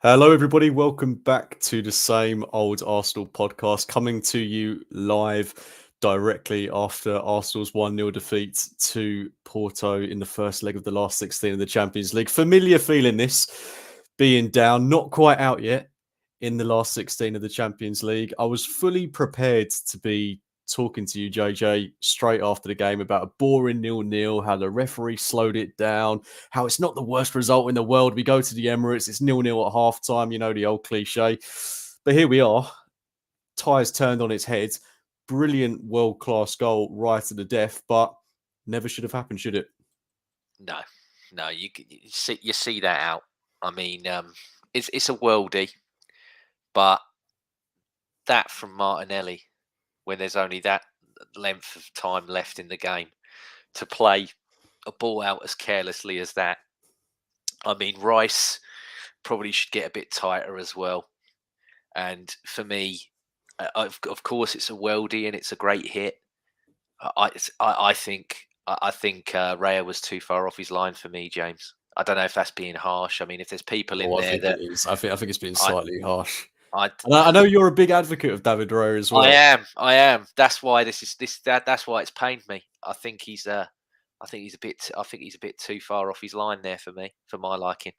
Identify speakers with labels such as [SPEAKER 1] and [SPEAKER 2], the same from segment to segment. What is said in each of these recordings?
[SPEAKER 1] Hello, everybody. Welcome back to the Same Old Arsenal podcast, coming to you live directly after Arsenal's 1-0 defeat to Porto in the first leg of the last 16 of the Champions League. Familiar feeling this, being down, not quite out yet in the last 16 of the Champions League. I was fully prepared to be talking to you, JJ, straight after the game about a boring 0-0, how the referee slowed it down, how it's not the worst result in the world. We go to the Emirates, it's 0-0 at half-time, you know, the old cliche. But here we are, tires turned on its head, brilliant world-class goal right to the death, but never should have happened, should it?
[SPEAKER 2] No, you see that out. I mean, it's a worldie, but that from Martinelli, when there's only that length of time left in the game, to play a ball out as carelessly as that. I mean, Rice probably should get a bit tighter as well. And for me, of course, it's a worldie and it's a great hit. I think Raya was too far off his line for me, James. I don't know if that's being harsh. I mean, if there's people in there that
[SPEAKER 1] it is. I think it's been slightly harsh.
[SPEAKER 2] I
[SPEAKER 1] know you're a big advocate of David Raya as well.
[SPEAKER 2] I am. That's why that's why it's pained me. I think he's a bit too far off his line there for me, for my liking.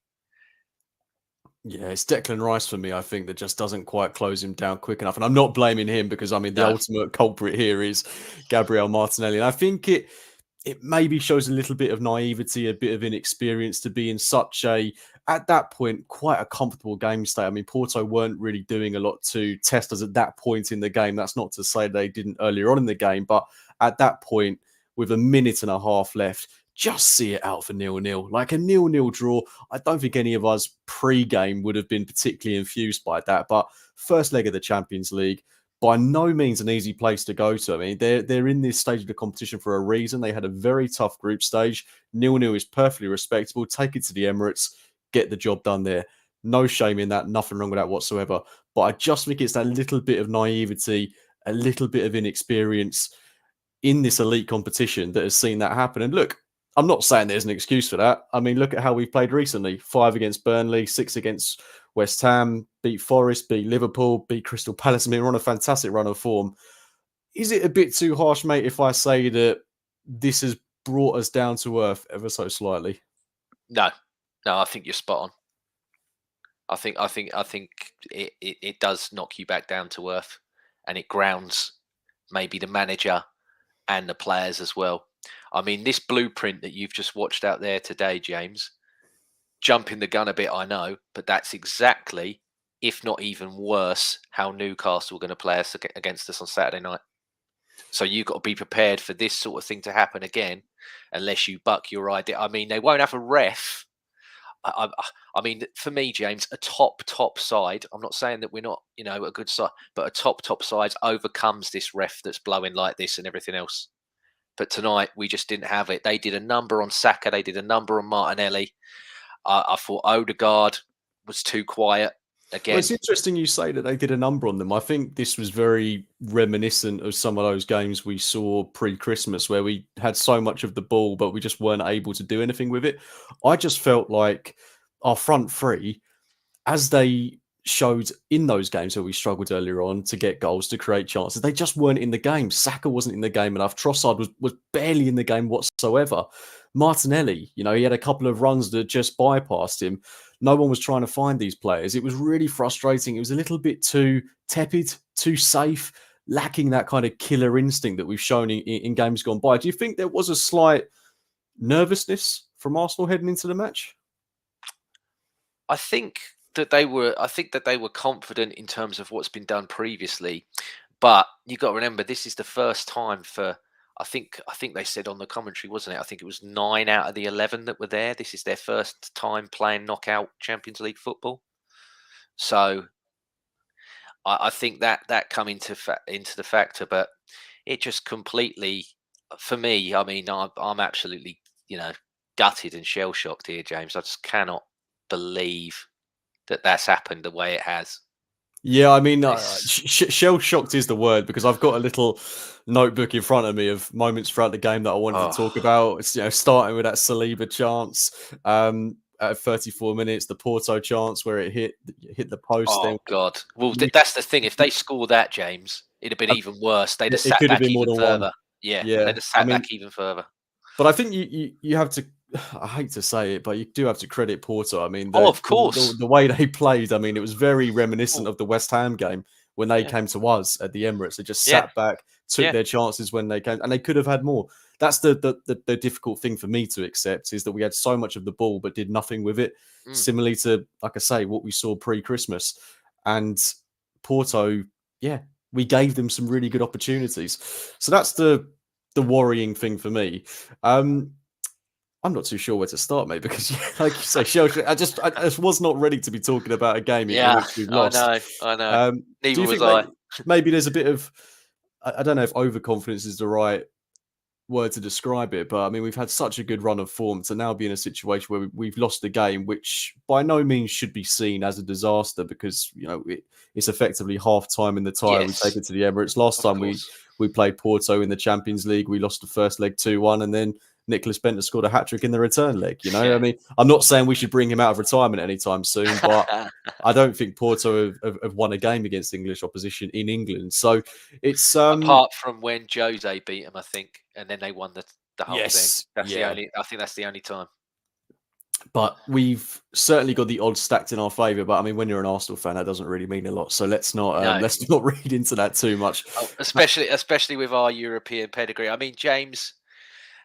[SPEAKER 1] Yeah, it's Declan Rice for me, I think, that just doesn't quite close him down quick enough. And I'm not blaming him because, I mean, the ultimate culprit here is Gabriel Martinelli. And I think it maybe shows a little bit of naivety, a bit of inexperience to be in such at that point, quite a comfortable game state. I mean, Porto weren't really doing a lot to test us at that point in the game. That's not to say they didn't earlier on in the game, but at that point, with a minute and a half left, just see it out for 0-0. Like a 0-0 draw, I don't think any of us pre-game would have been particularly enthused by that. But first leg of the Champions League, by no means an easy place to go to. I mean, they're in this stage of the competition for a reason. They had a very tough group stage. 0-0 is perfectly respectable. Take it to the Emirates, get the job done there. No shame in that. Nothing wrong with that whatsoever. But I just think it's that little bit of naivety, a little bit of inexperience in this elite competition that has seen that happen. And look, I'm not saying there's an excuse for that. I mean, look at how we've played recently. 5 against Burnley, 6 against West Ham, beat Forest, beat Liverpool, beat Crystal Palace. I mean, we're on a fantastic run of form. Is it a bit too harsh, mate, if I say that this has brought us down to earth ever so slightly?
[SPEAKER 2] No, I think you're spot on. I think it does knock you back down to earth, and it grounds maybe the manager and the players as well. I mean, this blueprint that you've just watched out there today, James, jumping the gun a bit, I know, but that's exactly, if not even worse, how Newcastle are going to play us against us on Saturday night. So you've got to be prepared for this sort of thing to happen again, unless you buck your idea. I mean, they won't have a ref. I mean, for me, James, a top side. I'm not saying that we're not, a good side, but a top side overcomes this ref that's blowing like this and everything else. But tonight we just didn't have it. They did a number on Saka. They did a number on Martinelli. I thought Odegaard was too quiet again.
[SPEAKER 1] Well, it's interesting you say that they did a number on them. I think this was very reminiscent of some of those games we saw pre-Christmas where we had so much of the ball, but we just weren't able to do anything with it. I just felt like our front three, as they showed in those games where we struggled earlier on to get goals, to create chances, they just weren't in the game. Saka wasn't in the game enough. Trossard was barely in the game whatsoever. Martinelli, he had a couple of runs that just bypassed him. No one was trying to find these players. It was really frustrating. It was a little bit too tepid, too safe, lacking that kind of killer instinct that we've shown in games gone by. Do you think there was a slight nervousness from Arsenal heading into the match?
[SPEAKER 2] I think that they were confident in terms of what's been done previously, but you got to remember this is the first time for I think they said on the commentary, wasn't it? I think it was 9 out of the 11 that were there. This is their first time playing knockout Champions League football, so I think that come into the factor, but it just completely, for me. I mean, I'm absolutely gutted and shell shocked here, James. I just cannot believe that's happened the way it has.
[SPEAKER 1] Yeah, I mean, shell shocked is the word, because I've got a little notebook in front of me of moments throughout the game that I wanted to talk about. It's, starting with that Saliba chance, and at 34 minutes, the Porto chance where it hit the post. Then
[SPEAKER 2] Oh God! Well,
[SPEAKER 1] we,
[SPEAKER 2] that's the thing. If they score that, James, it'd have been
[SPEAKER 1] uh,
[SPEAKER 2] even worse. They'd have
[SPEAKER 1] it
[SPEAKER 2] sat
[SPEAKER 1] could have
[SPEAKER 2] back
[SPEAKER 1] been more
[SPEAKER 2] even
[SPEAKER 1] than one.
[SPEAKER 2] further. Yeah, they'd
[SPEAKER 1] Yeah,
[SPEAKER 2] have
[SPEAKER 1] I
[SPEAKER 2] sat
[SPEAKER 1] mean,
[SPEAKER 2] back even further.
[SPEAKER 1] but I think you have to. I hate to say it, but you do have to credit Porto. I mean,
[SPEAKER 2] Oh, of course.
[SPEAKER 1] the way they played. I mean, it was very reminiscent
[SPEAKER 2] Oh,
[SPEAKER 1] of the West Ham game when they
[SPEAKER 2] yeah,
[SPEAKER 1] came to us at the Emirates. They just
[SPEAKER 2] yeah,
[SPEAKER 1] sat back, took
[SPEAKER 2] yeah.
[SPEAKER 1] their chances when they came, and they could have had more. That's the difficult thing for me to accept is that we had so much of the ball but did nothing with it.
[SPEAKER 2] Mm.
[SPEAKER 1] Similarly to, like I say, what we saw pre-Christmas, and Porto, yeah, we gave them some really good opportunities. So that's the worrying thing for me. I'm not too sure where to start, mate, because like you say, Chelsea, I just was not ready to be talking about a game in
[SPEAKER 2] Yeah,
[SPEAKER 1] which we've
[SPEAKER 2] I
[SPEAKER 1] lost.
[SPEAKER 2] know, I know.
[SPEAKER 1] Do
[SPEAKER 2] Neither
[SPEAKER 1] you
[SPEAKER 2] was
[SPEAKER 1] think
[SPEAKER 2] I.
[SPEAKER 1] maybe there's a bit of I don't know if overconfidence is the right word to describe it, but I mean we've had such a good run of form to now be in a situation where we've lost a game, which by no means should be seen as a disaster because it's effectively half time in the tie. We take
[SPEAKER 2] Yes,
[SPEAKER 1] it to the Emirates. Last
[SPEAKER 2] of
[SPEAKER 1] time
[SPEAKER 2] course.
[SPEAKER 1] we played Porto in the Champions League, we lost the first leg 2-1, and then Nicholas Bentner scored a hat trick in the return leg. I
[SPEAKER 2] Yeah.
[SPEAKER 1] mean, I'm not saying we should bring him out of retirement anytime soon, but I don't think Porto have won a game against English opposition in England. So it's
[SPEAKER 2] Apart from when Jose beat them, I think, and then they won the whole thing.
[SPEAKER 1] yes,
[SPEAKER 2] That's the
[SPEAKER 1] yeah.
[SPEAKER 2] only. I think that's the only time.
[SPEAKER 1] But we've certainly got the odds stacked in our favour. But I mean, when you're an Arsenal fan, that doesn't really mean a lot. So let's not
[SPEAKER 2] No,
[SPEAKER 1] let's not read into that too much.
[SPEAKER 2] oh, especially with our European pedigree. I mean, James.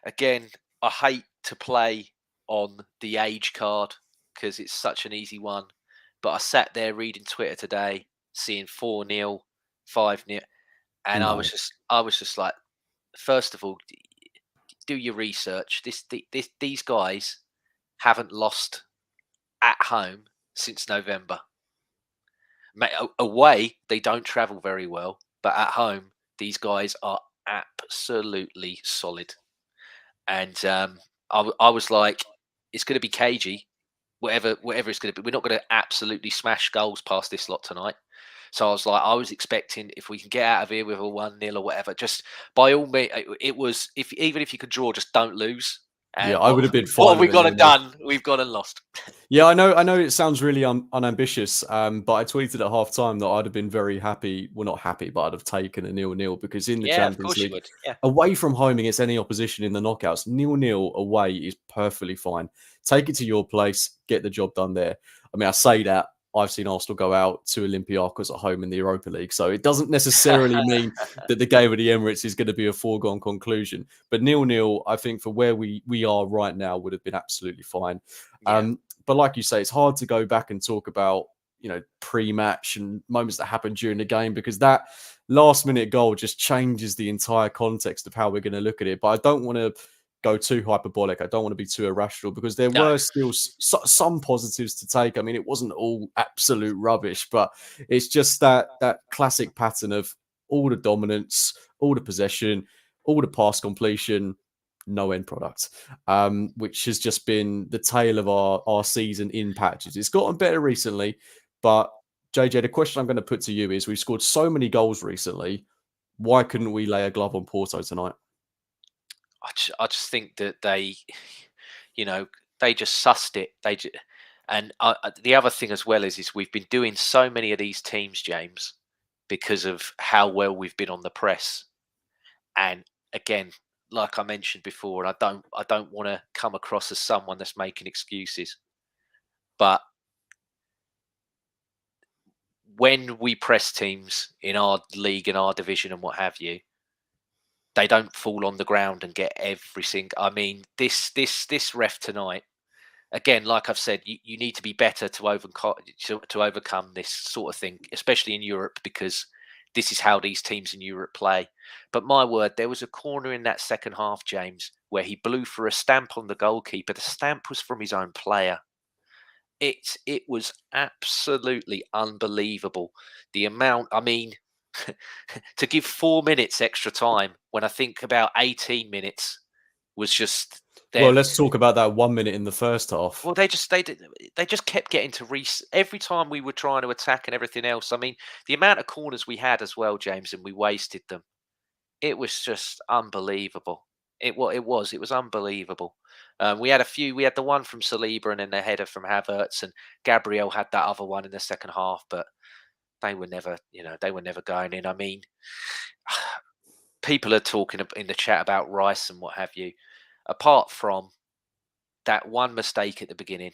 [SPEAKER 2] Again, I hate to play on the age card because it's such an easy one. But I sat there reading Twitter today, seeing 4-0, 5-0, and I
[SPEAKER 1] No,
[SPEAKER 2] was just like, first of all, do your research. These guys haven't lost at home since November. Away, they don't travel very well, but at home, these guys are absolutely solid. And I was like, it's going to be cagey, whatever it's going to be. We're not going to absolutely smash goals past this lot tonight. So I was expecting if we can get out of here with a 1-0 or whatever, just by all means, it was even if you could draw, just don't lose.
[SPEAKER 1] yeah,
[SPEAKER 2] And
[SPEAKER 1] I would have been
[SPEAKER 2] what
[SPEAKER 1] fine
[SPEAKER 2] have we
[SPEAKER 1] with a
[SPEAKER 2] got and
[SPEAKER 1] 0-0.
[SPEAKER 2] done? We've gone and lost.
[SPEAKER 1] Yeah, I know it sounds really unambitious, but I tweeted at half time that I'd have been very happy. Well, not happy, but I'd have taken a 0-0 because in the
[SPEAKER 2] Yeah, of
[SPEAKER 1] Champions
[SPEAKER 2] course you
[SPEAKER 1] League,
[SPEAKER 2] would. Yeah,
[SPEAKER 1] away from home against any opposition in the knockouts, 0-0 away is perfectly fine. Take it to your place, get the job done there. I mean, I say that I've seen Arsenal go out to Olympiacos at home in the Europa League, so it doesn't necessarily mean that the game of the Emirates is going to be a foregone conclusion. But 0-0, I think for where we are right now, would have been absolutely fine.
[SPEAKER 2] yeah,
[SPEAKER 1] But like you say, it's hard to go back and talk about pre-match and moments that happened during the game because that last-minute goal just changes the entire context of how we're going to look at it. But I don't want to go too hyperbolic. I don't want to be too irrational because there
[SPEAKER 2] no,
[SPEAKER 1] were still some positives to take. I mean, it wasn't all absolute rubbish, but it's just that classic pattern of all the dominance, all the possession, all the pass completion, no end product, which has just been the tale of our season in patches. It's gotten better recently, but JJ, the question I'm going to put to you is: we've scored so many goals recently. Why couldn't we lay a glove on Porto tonight?
[SPEAKER 2] I just think that they, you know, they just sussed it. And the other thing as well is we've been doing so many of these teams, James, because of how well we've been on the press. And again, like I mentioned before, and I don't want to come across as someone that's making excuses, but when we press teams in our league and our division and what have you, they don't fall on the ground and get every single. I mean, this ref tonight. Again, like I've said, you need to be better to overcome this sort of thing, especially in Europe, because this is how these teams in Europe play. But my word, there was a corner in that second half, James, where he blew for a stamp on the goalkeeper. The stamp was from his own player. It was absolutely unbelievable. The amount, I mean, to give 4 minutes extra time when I think about 18 minutes was just
[SPEAKER 1] Well,
[SPEAKER 2] them.
[SPEAKER 1] let's talk about that 1 minute in the first half.
[SPEAKER 2] Well, they just kept getting to every time we were trying to attack and everything else. I mean, the amount of corners we had as well, James, and we wasted them. It was just unbelievable. It was unbelievable. We had a few. We had the one from Saliba and then the header from Havertz, and Gabriel had that other one in the second half, but they were never, they were never going in. I mean, people are talking in the chat about Rice and what have you. Apart from that one mistake at the beginning,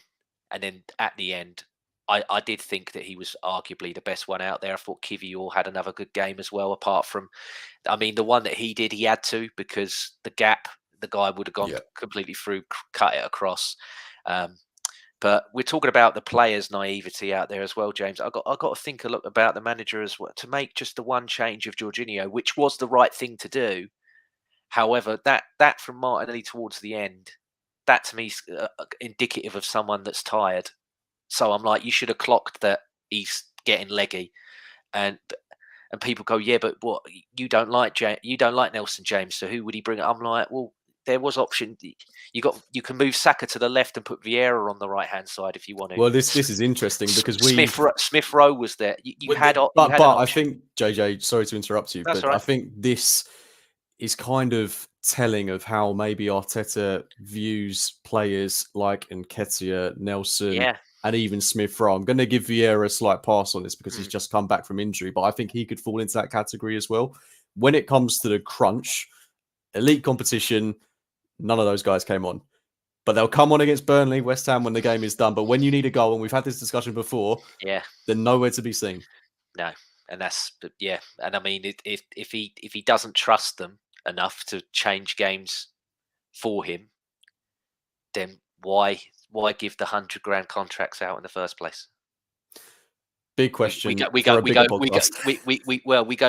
[SPEAKER 2] and then at the end, I did think that he was arguably the best one out there. I thought Kivior had another good game as well. Apart from, I mean, the one that he did, he had to, because the gap, the guy would have gone
[SPEAKER 1] Yeah.
[SPEAKER 2] completely through, cut it across. But we're talking about the players' naivety out there as well, James. I got to think a lot about the manager as well, to make just the one change of Jorginho, which was the right thing to do. However, that from Martinelli towards the end, that to me is indicative of someone that's tired. So I'm like, you should have clocked that he's getting leggy, and people go, yeah, but what, you don't like you don't like Nelson James, so who would he bring? I'm like, well, there was option. You can move Saka to the left and put Vieira on the right hand side if you want to.
[SPEAKER 1] Well, this is interesting because
[SPEAKER 2] Smith Rowe was there. You had an
[SPEAKER 1] but I
[SPEAKER 2] option.
[SPEAKER 1] think, JJ, sorry to interrupt you,
[SPEAKER 2] That's
[SPEAKER 1] but
[SPEAKER 2] all
[SPEAKER 1] I
[SPEAKER 2] right.
[SPEAKER 1] think this is kind of telling of how maybe Arteta views players like Nketiah, Nelson,
[SPEAKER 2] Yeah.
[SPEAKER 1] and even Smith Rowe. I'm going to give Vieira a slight pass on this because he's just come back from injury, but I think he could fall into that category as well. When it comes to the crunch, elite competition, none of those guys came on. But they'll come on against Burnley, West Ham when the game is done. But when you need a goal, and we've had this discussion before,
[SPEAKER 2] Yeah,
[SPEAKER 1] they're nowhere to be seen.
[SPEAKER 2] No, and and I mean, if he doesn't trust them enough to change games for him, then why give the 100 grand contracts out in the first place?
[SPEAKER 1] Big question.
[SPEAKER 2] We go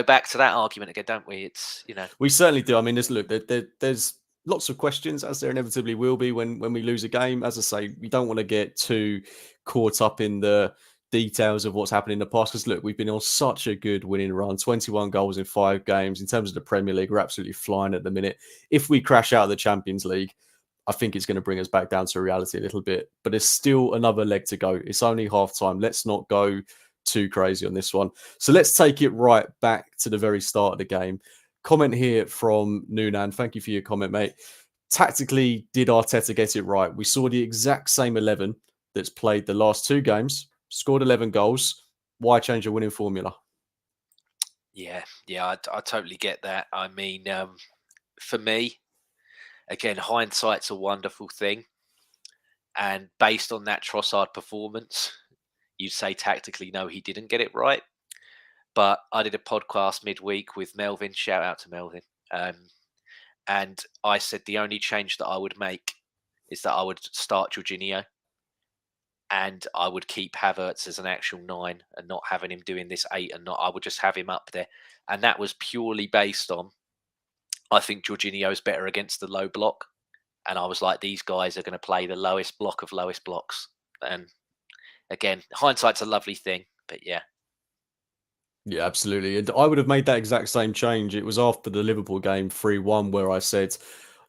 [SPEAKER 2] back to that argument again, don't we? It's
[SPEAKER 1] we certainly do. I mean, there's lots of questions, as there inevitably will be when we lose a game. As I say, we don't want to get too caught up in the details of what's happened in the past, because look, we've been on such a good winning run, 21 goals in 5 games. In terms of the Premier League, we're absolutely flying at the minute. If we crash out of the Champions League, I think it's going to bring us back down to reality a little bit, but there's still another leg to go. It's only half time. Let's not go too crazy on this one. So let's take it right back to the very start of the game. Comment here from Noonan. Thank you for your comment, mate. Tactically, did Arteta get it right? We saw the exact same 11 that's played the last 2 games, scored 11 goals. Why change a winning formula?
[SPEAKER 2] Yeah, I totally get that. I mean, for me, again, hindsight's a wonderful thing. And based on that Trossard performance, you'd say tactically, no, he didn't get it right. But I did a podcast midweek with Melvin. Shout out to Melvin. And I said the only change that I would make is that I would start Jorginho, and I would keep Havertz as an actual 9 and not having him doing this 8, and I would just have him up there. And that was purely based on, I think Jorginho is better against the low block. And I was like, these guys are going to play the lowest block of lowest blocks. And again, hindsight's a lovely thing, but yeah.
[SPEAKER 1] Yeah, absolutely. And I would have made that exact same change. It was after the Liverpool game 3-1 where I said,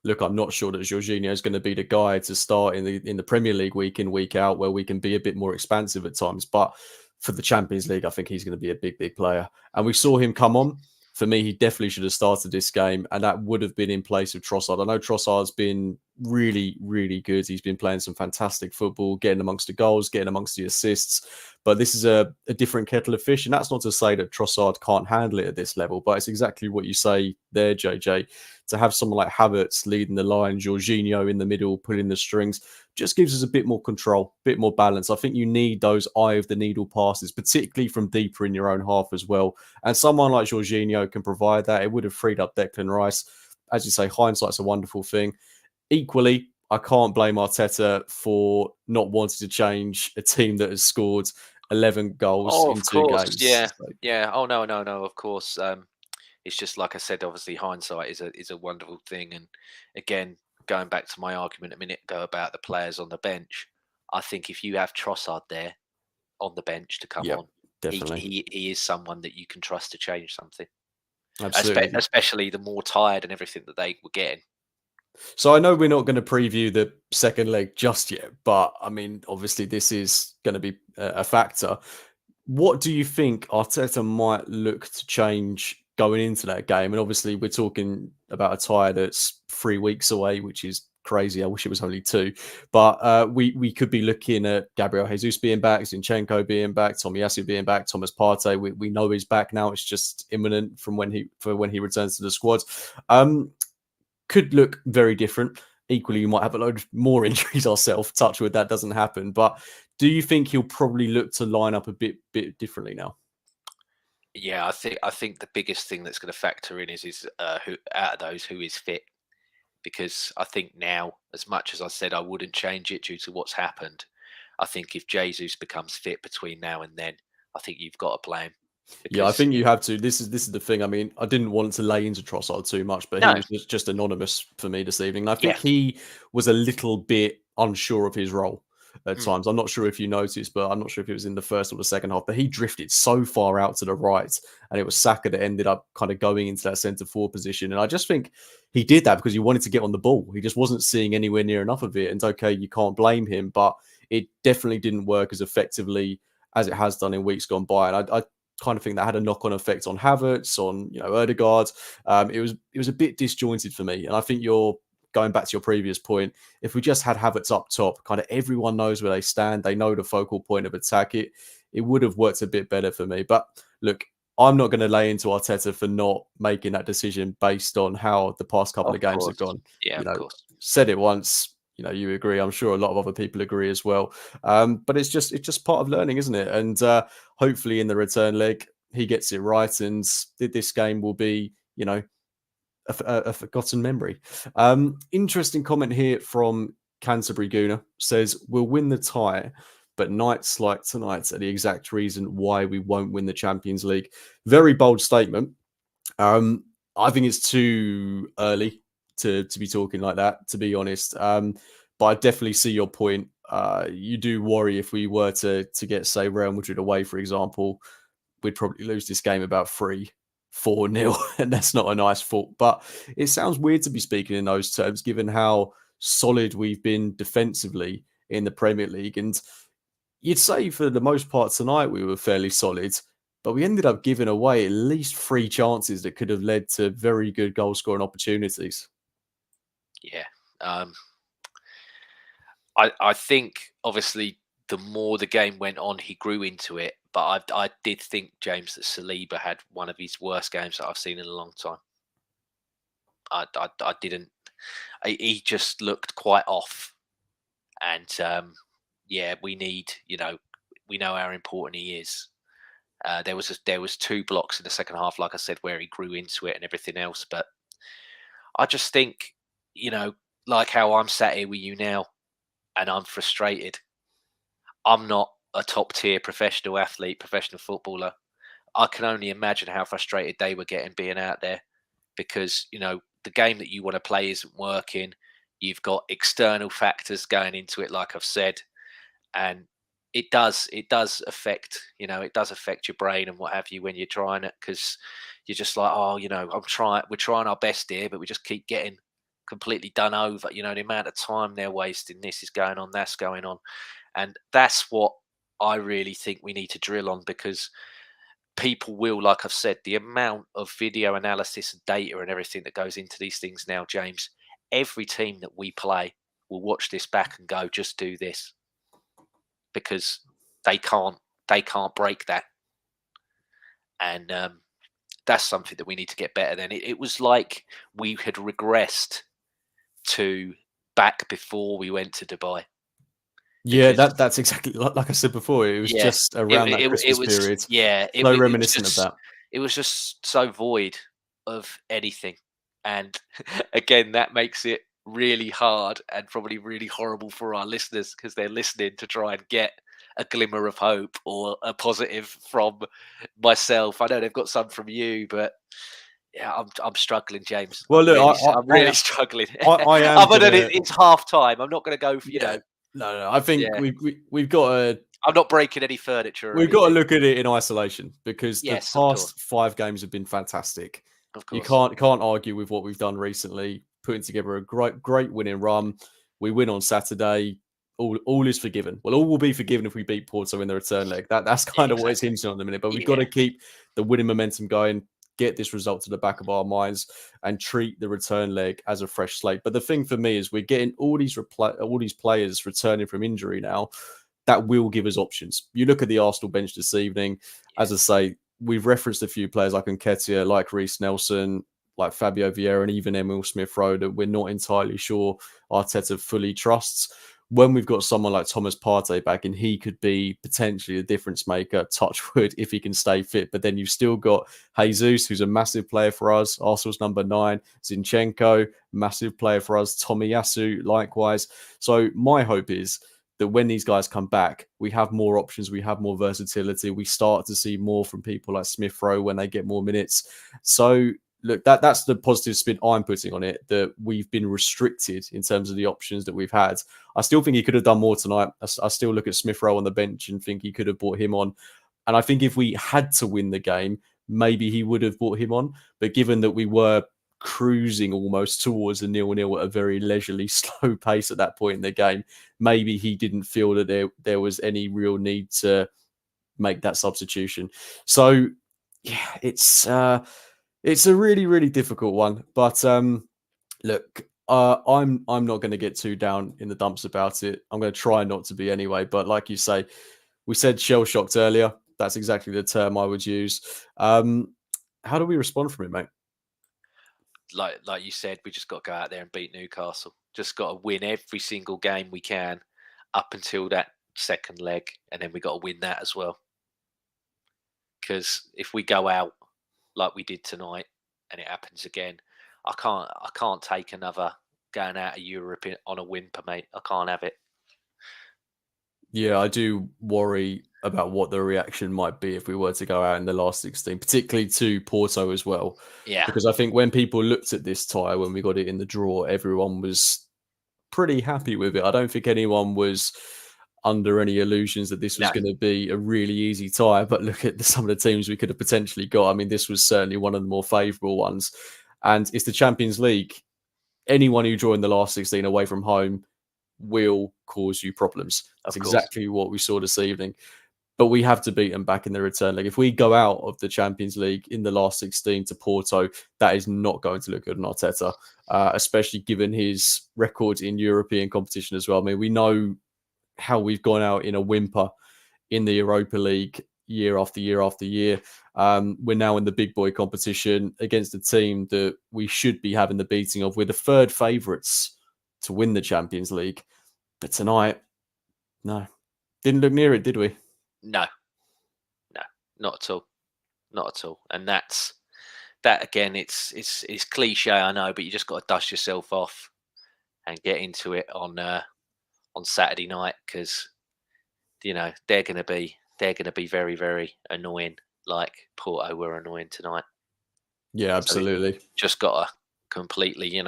[SPEAKER 1] look, I'm not sure that Jorginho is going to be the guy to start in the Premier League week in, week out, where we can be a bit more expansive at times. But for the Champions League, I think he's going to be a big player. And we saw him come on. For me, he definitely should have started this game, and that would have been in place of Trossard. I know Trossard's been really good. He's been playing some fantastic football, getting amongst the goals, getting amongst the assists. But this is a different kettle of fish, and that's not to say that Trossard can't handle it at this level, but it's exactly what you say there, JJ. To have someone like Havertz leading the line, Jorginho in the middle, pulling the strings, just gives us a bit more control, a bit more balance. I think you need those eye of the needle passes, particularly from deeper in your own half as well. And someone like Jorginho can provide that. It would have freed up Declan Rice. As you say, hindsight's a wonderful thing. Equally, I can't blame Arteta for not wanting to change a team that has scored 11 goals in 2 games.
[SPEAKER 2] Yeah. Oh, no, of course. It's just like I said, obviously hindsight is a wonderful thing. And again, going back to my argument a minute ago about the players on the bench, I think if you have Trossard there on the bench to come on,
[SPEAKER 1] definitely.
[SPEAKER 2] he is someone that you can trust to change something.
[SPEAKER 1] Absolutely.
[SPEAKER 2] Especially the more tired and everything that they were getting.
[SPEAKER 1] So I know we're not going to preview the second leg just yet, but I mean, obviously this is going to be a factor. What do you think Arteta might look to change going into that game. And obviously, we're talking about a tie that's 3 weeks away, which is crazy. I wish it was only 2. But we could be looking at Gabriel Jesus being back, Zinchenko being back, Tomiyasu being back, Thomas Partey. We know he's back now. It's just imminent from when he returns to the squad. Could look very different. Equally, you might have a load more injuries ourselves. Touch wood, that doesn't happen. But do you think he'll probably look to line up a bit differently now?
[SPEAKER 2] Yeah, I think the biggest thing that's going to factor in is who out of those who is fit, because I think now, as much as I said I wouldn't change it due to what's happened, I think if Jesus becomes fit between now and then, I think you've got to play him.
[SPEAKER 1] Yeah, I
[SPEAKER 2] Because
[SPEAKER 1] think you have to. This is the thing. I mean, I didn't want to lay into Trossard too much, but he
[SPEAKER 2] no,
[SPEAKER 1] was just anonymous for me this evening. And I think
[SPEAKER 2] yeah,
[SPEAKER 1] he was a little bit unsure of his role at
[SPEAKER 2] mm,
[SPEAKER 1] times. I'm not sure if you noticed, but I'm not sure if it was in the first or the second half, but he drifted so far out to the right, and it was Saka that ended up kind of going into that centre forward position. And I just think he did that because he wanted to get on the ball. He just wasn't seeing anywhere near enough of it. And okay, you can't blame him, but it definitely didn't work as effectively as it has done in weeks gone by. And I kind of think that had a knock-on effect on Havertz, on Odegaard. It was a bit disjointed for me, and I think you're going back to your previous point. If we just had Havertz up top, kind of everyone knows where they stand, they know the focal point of attack. It would have worked a bit better for me. But look, I'm not going to lay into Arteta for not making that decision based on how the past couple of
[SPEAKER 2] of
[SPEAKER 1] games have
[SPEAKER 2] course,
[SPEAKER 1] gone.
[SPEAKER 2] yeah, of course,
[SPEAKER 1] Said it once. You agree. I'm sure a lot of other people agree as well. But it's just part of learning, isn't it? And hopefully in the return leg, he gets it right, and this game will be, a forgotten memory. Interesting comment here from Canterbury Gooner. Says, we'll win the tie, but nights like tonight are the exact reason why we won't win the Champions League. Very bold statement. I think it's too early to be talking like that, to be honest. But I definitely see your point. You do worry if we were to get, say, Real Madrid away, for example, we'd probably lose this game about 3-4-0, and that's not a nice thought. But it sounds weird to be speaking in those terms, given how solid we've been defensively in the Premier League. And you'd say for the most part tonight we were fairly solid, but we ended up giving away at least 3 chances that could have led to very good goal scoring opportunities.
[SPEAKER 2] yeah. I think obviously the more the game went on, he grew into it. But I did think, James, that Saliba had one of his worst games that I've seen in a long time. I didn't. He just looked quite off, and yeah, we know how important he is. There was 2 blocks in the second half, like I said, where he grew into it and everything else. But I just think, like how I'm sat here with you now, and I'm frustrated. I'm not a top tier professional athlete, professional footballer. I can only imagine how frustrated they were getting being out there, because the game that you want to play isn't working. You've got external factors going into it, like I've said, and it does affect your brain and what have you when you're trying it, because you're just like, oh, we're trying our best here, but we just keep getting completely done over. The amount of time they're wasting, this is going on, that's going on, and that's what I really think we need to drill on, because people will, like I've said, the amount of video analysis and data and everything that goes into these things now, James, every team that we play will watch this back and go, just do this, because they can't break that. And that's something that we need to get better than. It was like we had regressed to back before we went to Dubai.
[SPEAKER 1] Yeah,
[SPEAKER 2] Because
[SPEAKER 1] that's exactly like I said before. It was
[SPEAKER 2] yeah,
[SPEAKER 1] just
[SPEAKER 2] it
[SPEAKER 1] around that
[SPEAKER 2] it it
[SPEAKER 1] Christmas
[SPEAKER 2] was
[SPEAKER 1] period.
[SPEAKER 2] yeah,
[SPEAKER 1] So reminiscent of that.
[SPEAKER 2] it was just so void of anything. And again, that makes it really hard and probably really horrible for our listeners, because they're listening to try and get a glimmer of hope or a positive from myself. I know they've got some from you, but yeah, I'm struggling, James.
[SPEAKER 1] Well, look,
[SPEAKER 2] I'm really struggling.
[SPEAKER 1] I am
[SPEAKER 2] Other than
[SPEAKER 1] gonna.
[SPEAKER 2] it's half time, I'm not going to go for
[SPEAKER 1] Yeah, no. I think
[SPEAKER 2] yeah.
[SPEAKER 1] we've got to
[SPEAKER 2] I'm not breaking any furniture or
[SPEAKER 1] we've got to
[SPEAKER 2] anything.
[SPEAKER 1] look at it in isolation, because the
[SPEAKER 2] Yes, of course,
[SPEAKER 1] past 5 games have been fantastic.
[SPEAKER 2] of
[SPEAKER 1] You
[SPEAKER 2] course.
[SPEAKER 1] can't argue with what we've done recently, putting together a great winning run. We win on Saturday. All is forgiven. Well, all will be forgiven if we beat Porto in the return leg. That's kind of what it's
[SPEAKER 2] Exactly.
[SPEAKER 1] hinging on the minute. But we've got
[SPEAKER 2] Yeah,
[SPEAKER 1] to keep the winning momentum going. get this result to the back of our minds and treat the return leg as a fresh slate. But the thing for me is we're getting all these players returning from injury now. That will give us options. You look at the Arsenal bench this evening. As I say, we've referenced a few players like Nketiah, like Reece Nelson, like Fabio Vieira, and even Emil Smith-Rowe that we're not entirely sure Arteta fully trusts. When we've got someone like Thomas Partey back, and he could be potentially a difference maker, touch wood, if he can stay fit. But then you've still got Jesus, who's a massive player for us, Arsenal's number 9, Zinchenko, massive player for us, Tomiyasu, likewise. So my hope is that when these guys come back, we have more options, we have more versatility, we start to see more from people like Smith-Rowe when they get more minutes. So look, that's the positive spin I'm putting on it, that we've been restricted in terms of the options that we've had. I still think he could have done more tonight. I still look at Smith-Rowe on the bench and think he could have brought him on. And I think if we had to win the game, maybe he would have brought him on. But given that we were cruising almost towards a 0-0 at a very leisurely, slow pace at that point in the game, maybe he didn't feel that there was any real need to make that substitution. So, yeah, it's a really, really difficult one. But look, I'm not going to get too down in the dumps about it. I'm going to try not to be anyway. But like you say, we said shell shocked earlier. That's exactly the term I would use. How do we respond from it, mate?
[SPEAKER 2] Like you said, we just got to go out there and beat Newcastle. Just got to win every single game we can up until that second leg, and then we got to win that as well. Because if we go out like we did tonight and it happens again, I can't take another going out of Europe on a whimper, mate. I can't have it.
[SPEAKER 1] Yeah, I do worry about what the reaction might be if we were to go out in the last 16, particularly to Porto as well.
[SPEAKER 2] Yeah.
[SPEAKER 1] Because I think when people looked at this tie, when we got it in the draw, everyone was pretty happy with it. I don't think anyone was under any illusions that this was going to be a really easy tie. But look at some of the teams we could have potentially got. I mean, this was certainly one of the more favourable ones. And it's the Champions League. Anyone who joined the last 16 away from home will cause you problems. That's exactly what we saw this evening. But we have to beat them back in the return leg. If we go out of the Champions League in the last 16 to Porto, that is not going to look good on Arteta, especially given his record in European competition as well. I mean, we know how we've gone out in a whimper in the Europa League year after year after year. We're now in the big boy competition against a team that we should be having the beating of. We're the third favourites to win the Champions League. But tonight, no. Didn't look near it, did we?
[SPEAKER 2] No, not at all. Not at all. And that again, it's cliche, I know, but you just got to dust yourself off and get into it on Saturday night, because they're going to be very, very annoying, like Porto were annoying tonight.
[SPEAKER 1] Yeah, absolutely.
[SPEAKER 2] So just got to completely,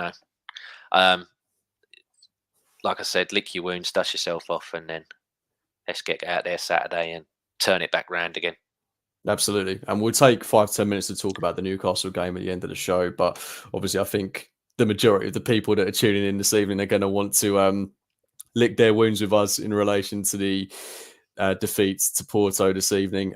[SPEAKER 2] like I said, lick your wounds, dust yourself off, and then let's get out there Saturday and turn it back round again.
[SPEAKER 1] Absolutely. And we'll take 5-10 minutes to talk about the Newcastle game at the end of the show. But obviously, I think the majority of the people that are tuning in this evening are going to want to lick their wounds with us in relation to the defeat to Porto this evening.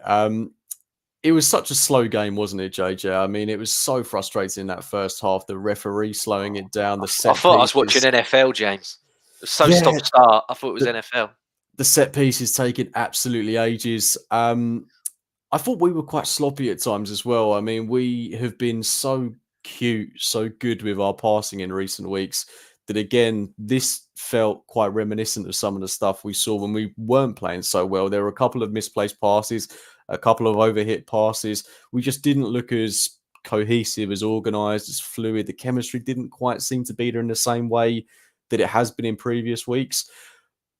[SPEAKER 1] It was such a slow game, wasn't it, JJ? I mean, it was so frustrating in that first half. The referee slowing it down. I
[SPEAKER 2] thought I was watching NFL, James. It was so stop-start. I thought it was NFL.
[SPEAKER 1] The set piece is taking absolutely ages. I thought we were quite sloppy at times as well. I mean, we have been so cute, so good with our passing in recent weeks that, again, this felt quite reminiscent of some of the stuff we saw when we weren't playing so well. There were a couple of misplaced passes, a couple of overhit passes. We just didn't look as cohesive, as organised, as fluid. The chemistry didn't quite seem to be there in the same way that it has been in previous weeks.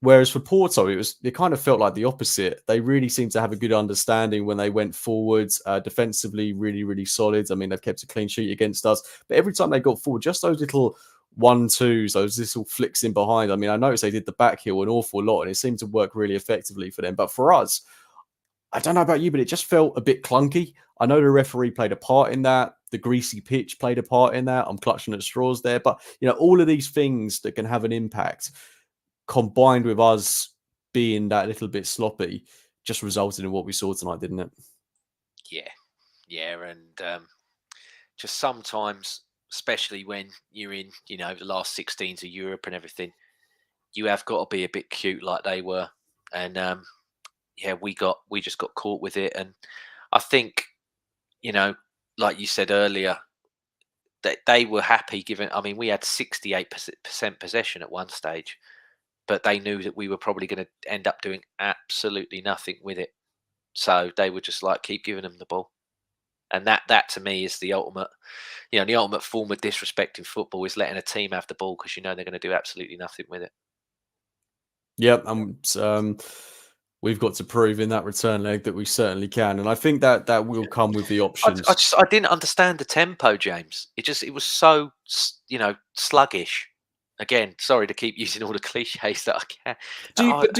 [SPEAKER 1] Whereas for Porto, it kind of felt like the opposite. They really seemed to have a good understanding when they went forwards, defensively, really, really solid. I mean, they've kept a clean sheet against us. But every time they got forward, just those little 1-2s, those little flicks in behind. I mean, I noticed they did the back heel an awful lot, and it seemed to work really effectively for them. But for us, I don't know about you, but it just felt a bit clunky. I know the referee played a part in that. The greasy pitch played a part in that. I'm clutching at straws there. But, all of these things that can have an impact, combined with us being that little bit sloppy, just resulted in what we saw tonight, didn't it?
[SPEAKER 2] Yeah. And just sometimes, especially when you're in, the last 16s of Europe and everything, you have got to be a bit cute like they were. And yeah, we just got caught with it. And I think, like you said earlier, that they were happy given. I mean, we had 68% possession at one stage, but they knew that we were probably going to end up doing absolutely nothing with it. So they would just like keep giving them the ball. And that to me is the ultimate, the ultimate form of disrespect in football is letting a team have the ball because they're going to do absolutely nothing with it.
[SPEAKER 1] Yep, we've got to prove in that return leg that we certainly can, and I think that will come with the options.
[SPEAKER 2] I didn't understand the tempo, James. It was so sluggish. Again, sorry to keep using all the cliches that I can.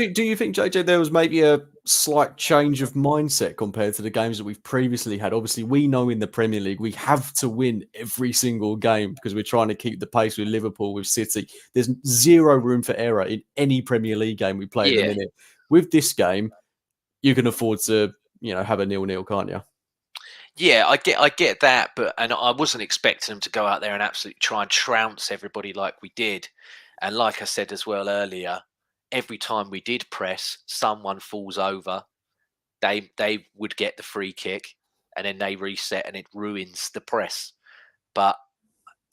[SPEAKER 1] Do you think, JJ, there was maybe a slight change of mindset compared to the games that we've previously had? Obviously, we know in the Premier League we have to win every single game because we're trying to keep the pace with Liverpool, with City. There's zero room for error in any Premier League game we play at the minute. With this game, you can afford to, have a 0-0, can't you?
[SPEAKER 2] Yeah, I get that, but I wasn't expecting them to go out there and absolutely try and trounce everybody like we did. And like I said as well earlier, every time we did press, someone falls over. They would get the free kick, and then they reset, and it ruins the press. But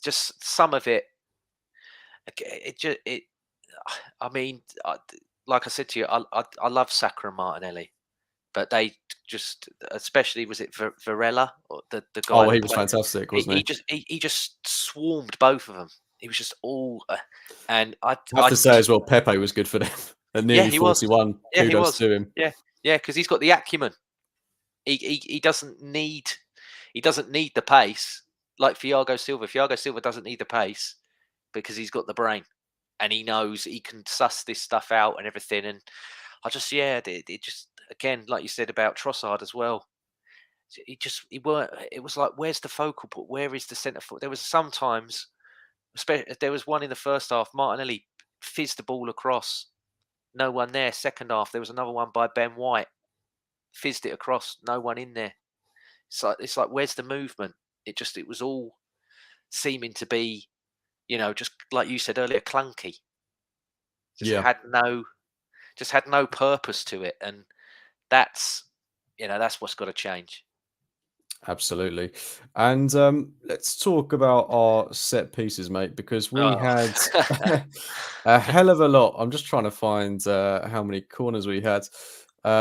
[SPEAKER 2] just some of it, I mean, like I said to you, I love Saka and Martinelli. But they just, especially was it Varela, or the guy?
[SPEAKER 1] Oh, he was fantastic, wasn't
[SPEAKER 2] he? He just swarmed both of them. He was just all, and I
[SPEAKER 1] have to say as well, Pepe was good for them at nearly
[SPEAKER 2] he was.
[SPEAKER 1] 41.
[SPEAKER 2] Yeah, he
[SPEAKER 1] Kudos
[SPEAKER 2] was.
[SPEAKER 1] to him.
[SPEAKER 2] Yeah, because he's got the acumen. He doesn't need the pace like Thiago Silva. Thiago Silva doesn't need the pace because he's got the brain, and he knows he can suss this stuff out and everything. And I just, it just, again, like you said about Trossard as well. It was like, where's the focal point? Where is the centre foot? There was sometimes, especially there was one in the first half. Martinelli fizzed the ball across, no one there. Second half, there was another one by Ben White, fizzed it across, no one in there. It's like where's the movement? It was all seeming to be, just like you said earlier, clunky. Had no purpose to it, and that's what's got to change.
[SPEAKER 1] Absolutely. And let's talk about our set pieces, mate, because we had a hell of a lot. I'm just trying to find how many corners we had.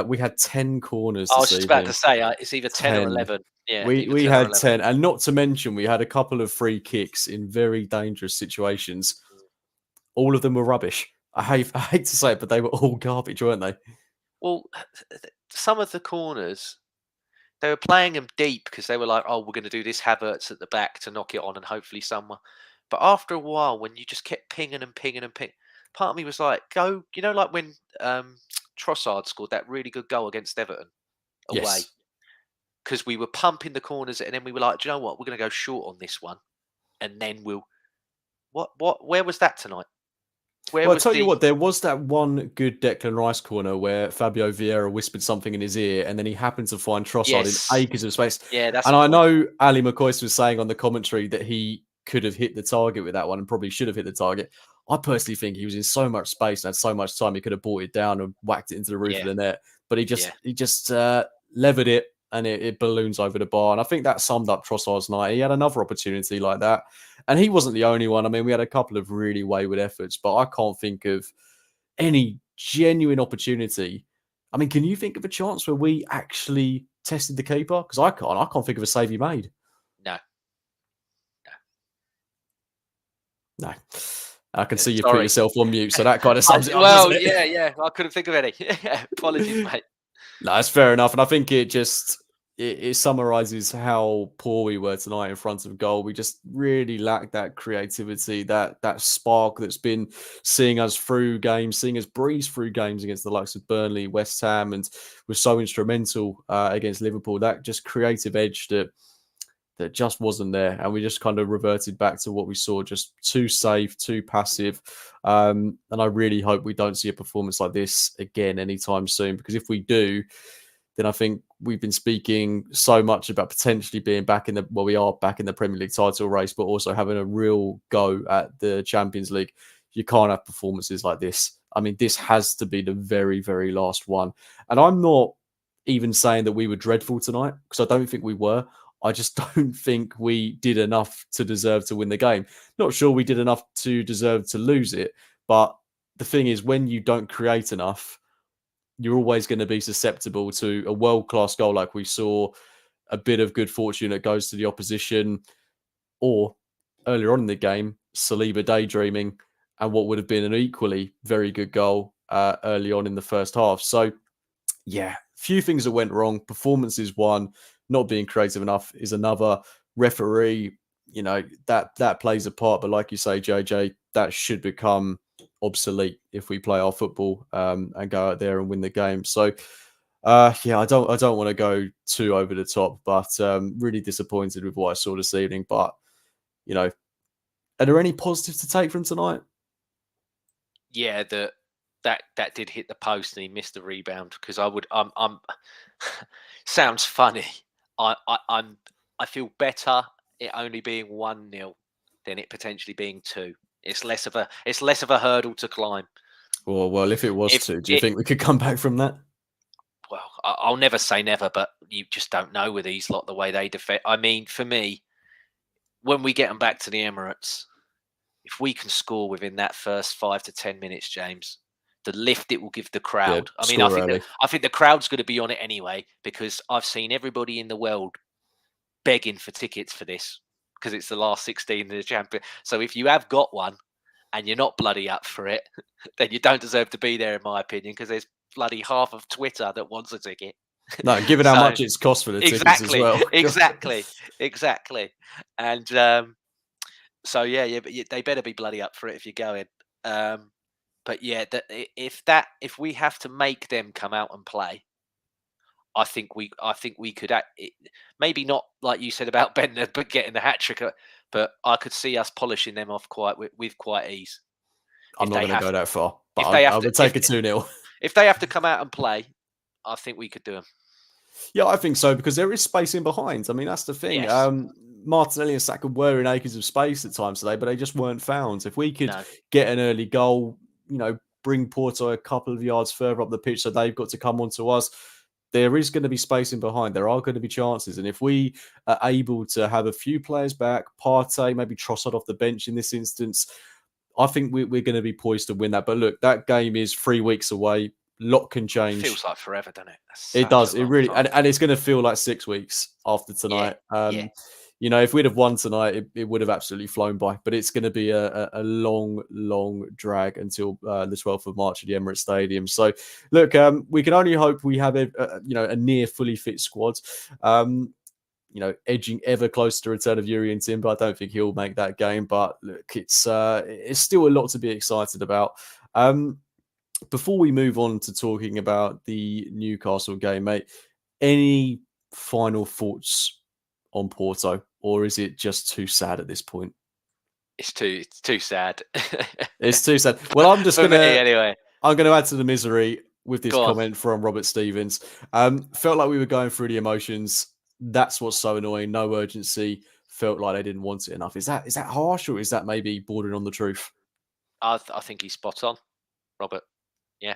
[SPEAKER 1] We had 10 corners.
[SPEAKER 2] I was just about to say it's either 10 or 11. Yeah,
[SPEAKER 1] we had 10, and not to mention we had a couple of free kicks in very dangerous situations. All of them were rubbish. I hate to say it, but they were all garbage, weren't they?
[SPEAKER 2] Well, some of the corners, they were playing them deep because they were like, oh, we're going to do this Havertz at the back to knock it on and hopefully someone. But after a while, when you just kept pinging and pinging and pinging, part of me was like, go, like when Trossard scored that really good goal against Everton away.
[SPEAKER 1] Yes.
[SPEAKER 2] Because we were pumping the corners and then we were like, do you know what? We're going to go short on this one. And then where was that tonight?
[SPEAKER 1] I'll tell you what, there was that one good Declan Rice corner where Fabio Vieira whispered something in his ear and then he happened to find Trossard in acres of space.
[SPEAKER 2] Yeah, that's.
[SPEAKER 1] And I know Ali McCoy was saying on the commentary that he could have hit the target with that one and probably should have hit the target. I personally think he was in so much space and had so much time he could have brought it down and whacked it into the roof of the net. But he just levered it and it balloons over the bar. And I think that summed up Trossard's night. He had another opportunity like that. And he wasn't the only one. I mean, we had a couple of really wayward efforts, but I can't think of any genuine opportunity. I mean, can you think of a chance where we actually tested the keeper? Because I can't. I can't think of a save he made. No. I can see you put yourself on mute, so that kind of sums it up.
[SPEAKER 2] Well, yeah. I couldn't think of any. Apologies, mate.
[SPEAKER 1] No, that's fair enough. And I think it summarizes how poor we were tonight in front of goal. We just really lacked that creativity, that spark that's been seeing us through games, seeing us breeze through games against the likes of Burnley, West Ham, and was so instrumental against Liverpool. That just creative edge that just wasn't there. And we just kind of reverted back to what we saw, just too safe, too passive. And I really hope we don't see a performance like this again anytime soon, because if we do, then I think we've been speaking so much about potentially being back in the, well, we are back in the Premier League title race, but also having a real go at the Champions League. You can't have performances like this. I mean, this has to be the very, very last one. And I'm not even saying that we were dreadful tonight, because I don't think we were. I just don't think we did enough to deserve to win the game. Not sure we did enough to deserve to lose it, but the thing is, when you don't create enough, you're always going to be susceptible to a world-class goal like we saw, a bit of good fortune that goes to the opposition, or earlier on in the game, Saliba daydreaming, and what would have been an equally very good goal early on in the first half. So, yeah, few things that went wrong. Performance is one. Not being creative enough is another. Referee, that plays a part. But like you say, JJ, that should become obsolete if we play our football and go out there and win the game. So, yeah, I don't want to go too over the top, but really disappointed with what I saw this evening. But are there any positives to take from tonight?
[SPEAKER 2] Yeah, that did hit the post and he missed the rebound, because I'm sounds funny. I feel better it only being 1-0 than it potentially being 2. It's less of a hurdle to climb.
[SPEAKER 1] Well, if it was 2, do you think we could come back from that?
[SPEAKER 2] Well, I'll never say never, but you just don't know with these lot, the way they defend. I mean, for me, when we get them back to the Emirates, if we can score within that first 5 to 10 minutes, James, the lift it will give the crowd.
[SPEAKER 1] Yeah,
[SPEAKER 2] I mean, I think the crowd's going to be on it anyway, because I've seen everybody in the world begging for tickets for this, because it's the last 16 of the champion. So if you have got one and you're not bloody up for it, then you don't deserve to be there, in my opinion, because there's bloody half of Twitter that wants a ticket.
[SPEAKER 1] No, given how much it's cost for the tickets as well.
[SPEAKER 2] Exactly. And so yeah, but they better be bloody up for it if you're going. But yeah, if we have to make them come out and play, I think we could maybe not like you said about Bender, but getting the hat trick. But I could see us polishing them off with quite ease.
[SPEAKER 1] I'm not going to go that far, but I would take a 2-0.
[SPEAKER 2] If they have to come out and play, I think we could do them.
[SPEAKER 1] Yeah, I think so, because there is space in behind. I mean, that's the thing.
[SPEAKER 2] Yes.
[SPEAKER 1] Martinelli and Saka were in acres of space at times today, but they just weren't found. If we could get an early goal, bring Porto a couple of yards further up the pitch so they've got to come onto us, there is going to be space in behind. There are going to be chances. And if we are able to have a few players back, Partey, maybe Trossard off the bench in this instance, I think we're going to be poised to win that. But look, that game is 3 weeks away. Lot can change.
[SPEAKER 2] It feels like forever, doesn't it?
[SPEAKER 1] It does. It really, and it's going to feel like 6 weeks after tonight.
[SPEAKER 2] Yeah.
[SPEAKER 1] If we'd have won tonight, it would have absolutely flown by. But it's going to be a long, long drag until the 12th of March at the Emirates Stadium. So, look, we can only hope we have a near fully fit squad. Edging ever closer to return of Yuri and Timber. I don't think he'll make that game, but look, it's still a lot to be excited about. Before we move on to talking about the Newcastle game, mate, any final thoughts on Porto, or is it just too sad at this point?
[SPEAKER 2] It's too sad.
[SPEAKER 1] It's too sad. Well, I'm just going to
[SPEAKER 2] anyway.
[SPEAKER 1] I'm going to add to the misery with this comment from Robert Stevens. Felt like we were going through the emotions. That's what's so annoying. No urgency. Felt like they didn't want it enough. Is that harsh, or is that maybe bordering on the truth?
[SPEAKER 2] I think he's spot on, Robert. Yeah.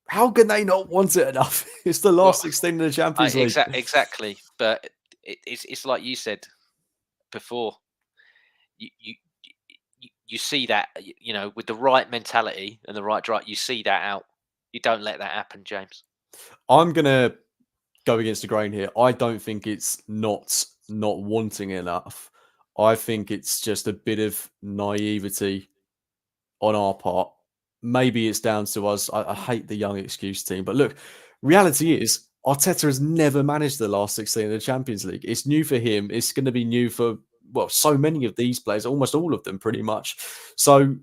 [SPEAKER 1] How can they not want it enough? It's the last 16 of the Champions League.
[SPEAKER 2] Exactly. But it's like you said before. You see that, with the right mentality and the right drive, you see that out. You don't let that happen, James.
[SPEAKER 1] I'm gonna go against the grain here. I don't think it's not wanting enough. I think it's just a bit of naivety on our part. Maybe it's down to us. I hate the young excuse team, but look, reality is Arteta has never managed the last 16 of the Champions League. It's new for him. It's going to be new for, so many of these players, almost all of them pretty much. So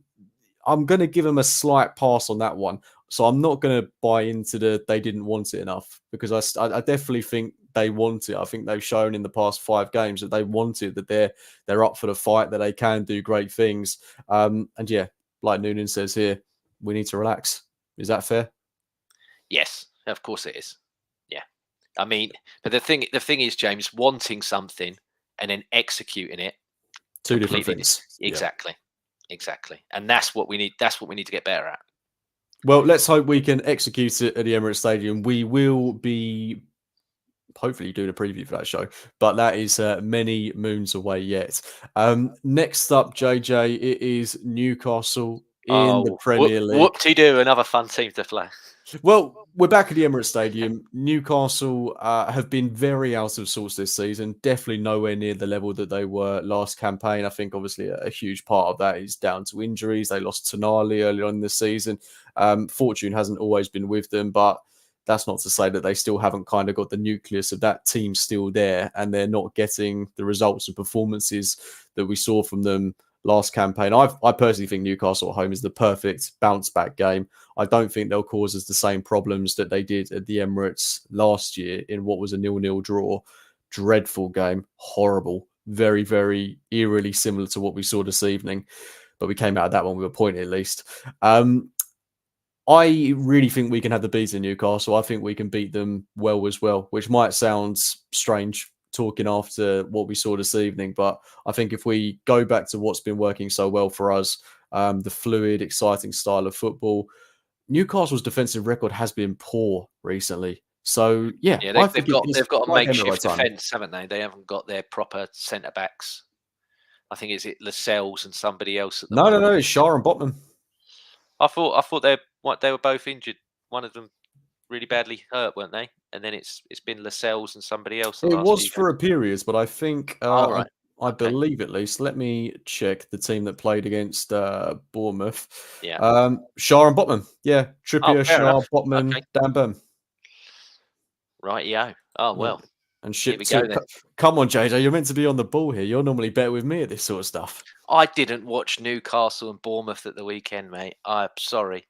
[SPEAKER 1] I'm going to give him a slight pass on that one. So I'm not going to buy into they didn't want it enough, because I definitely think they want it. I think they've shown in the past 5 games that they want it, that they're up for the fight, that they can do great things. And yeah, like Noonan says here, we need to relax. Is that fair?
[SPEAKER 2] Yes, of course it is. Yeah. I mean, but the thing is, James, wanting something and then executing it
[SPEAKER 1] Two different
[SPEAKER 2] completely
[SPEAKER 1] things. Yeah.
[SPEAKER 2] exactly, and that's what we need. That's what we need to get better at.
[SPEAKER 1] Well, let's hope we can execute it at the Emirates Stadium. We will be hopefully doing a preview for that show, but that is many moons away yet. Next up, JJ, it is Newcastle in the
[SPEAKER 2] Oh,
[SPEAKER 1] Premier League.
[SPEAKER 2] whoop-de-doo, another fun team to play.
[SPEAKER 1] Well, we're back at the Emirates Stadium. Newcastle have been very out of sorts this season. Definitely nowhere near the level that they were last campaign. I think obviously a huge part of that is down to injuries. They lost Tonali early on in the season. Fortune hasn't always been with them, but that's not to say that they still haven't kind of got the nucleus of that team still there, and they're not getting the results and performances that we saw from them last campaign. I personally think Newcastle at home is the perfect bounce back game. I don't think they'll cause us the same problems that they did at the Emirates last year in what was a 0-0 draw. Dreadful game, horrible, very, very eerily similar to what we saw this evening. But we came out of that one with a point at least. I really think we can have the beat in Newcastle. I think we can beat them well as well, which might sound strange talking after what we saw this evening. But I think if we go back to what's been working so well for us, the fluid, exciting style of football, Newcastle's defensive record has been poor recently. So yeah,
[SPEAKER 2] Yeah,
[SPEAKER 1] I think
[SPEAKER 2] they've got a
[SPEAKER 1] right game at the
[SPEAKER 2] makeshift
[SPEAKER 1] right time.
[SPEAKER 2] defence, haven't they? They haven't got their proper centre backs. I think it's Lascelles and somebody else at the moment.
[SPEAKER 1] No, it's Shah and Botman.
[SPEAKER 2] I thought they were both injured. One of them really badly hurt, weren't they? And then it's been Lascelles and somebody else.
[SPEAKER 1] It was for a period, but I think
[SPEAKER 2] right.
[SPEAKER 1] I
[SPEAKER 2] Okay.
[SPEAKER 1] believe at least. Let me check the team that played against Bournemouth.
[SPEAKER 2] Yeah.
[SPEAKER 1] Shah and Botman. Yeah, Trippier,
[SPEAKER 2] fair
[SPEAKER 1] Shah,
[SPEAKER 2] enough.
[SPEAKER 1] Botman,
[SPEAKER 2] Okay.
[SPEAKER 1] Dan Burn.
[SPEAKER 2] Right, yeah. Oh well.
[SPEAKER 1] And
[SPEAKER 2] Here
[SPEAKER 1] shit
[SPEAKER 2] we go
[SPEAKER 1] too.
[SPEAKER 2] then.
[SPEAKER 1] Come on, JJ, you're meant to be on the ball here. You're normally better with me at this sort of stuff.
[SPEAKER 2] I didn't watch Newcastle and Bournemouth at the weekend, mate. I'm sorry.